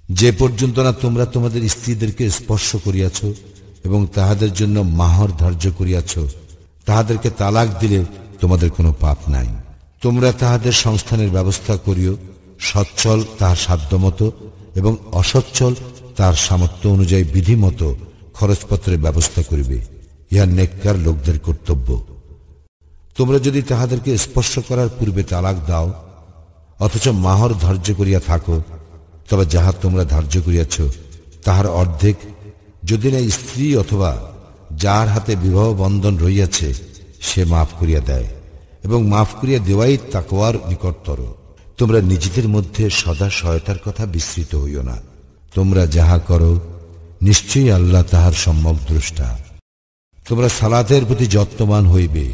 যে পর্যন্ত না তোমরা তোমাদের স্ত্রীদেরকে স্পর্শ করিয়াছ এবং তাহাদের জন্য মাহর ধার্য করিয়াছ, তাহাদেরকে তালাক দিলে তোমাদের কোনো পাপ নাই। তোমরা তাহাদের সংস্থানের ব্যবস্থা করিও, সচ্ছল তাহার সাধ্যমতো এবং অসচ্ছল তার সামর্থ্য অনুযায়ী বিধিমতো খরচপত্রের ব্যবস্থা করিবে। ইহা নেককার লোকদের কর্তব্য। তোমরা যদি তাহাদেরকে স্পর্শ করার পূর্বে তালাক দাও অথচ মাহর ধার্য করিয়া থাকো, তবে যাহা তোমরা ধার্য করিয়াছ তাহার অর্ধেক যদি না স্ত্রী অথবা যার হাতে বিবাহ বন্ধন রহিয়াছে সে মাফ করিয়া দেয়, এবং মাফ করিয়া দেওয়াই তাকওয়ার নিকটতর। তোমরা নিজেদের মধ্যে সদা সহায়তার কথা বিস্মৃত হইও না। তোমরা যাহা করো নিশ্চয়ই আল্লাহ তাহার সম্যক দ্রষ্টা। তোমরা সালাতের প্রতি যত্নবান হইবে,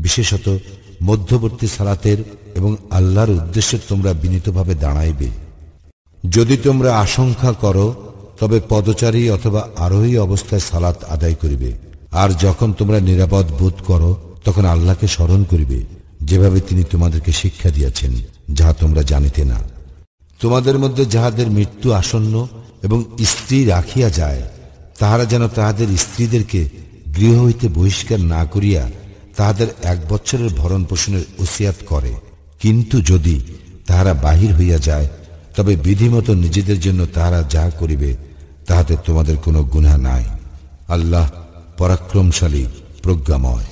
বিশেষত মধ্যবর্তী সালাতের, এবং আল্লাহর উদ্দেশ্যে তোমরা বিনীতভাবে দাঁড়াইবে। যদি তোমরা আশঙ্কা করো তবে পদচারী অথবা আরোহী অবস্থায় সালাত আদায় করিবে। আর যখন তোমরা নিরাপদ বোধ করো তখন আল্লাহকে স্মরণ করিবে, যেভাবে তিনি তোমাদেরকে শিক্ষা দিয়েছেন, যাহা তোমরা জানিতে না। তোমাদের মধ্যে যাহাদের মৃত্যু আসন্ন এবং স্ত্রী রাখিয়া যায়, তাহারা যেন তাহাদের স্ত্রীদেরকে গৃহ হইতে বহিষ্কার না করিয়া তাহাদের 1 বৎসরের ভরণ পোষণের ওসিয়াত করে। কিন্তু যদি তাহারা বাহির হইয়া যায় তবে বিধিমতো নিজেদের জন্য তাহারা যা করিবে তাহাতে তোমাদের কোনো গুনাহ নাই। আল্লাহ পরাক্রমশালী, প্রজ্ঞাময়।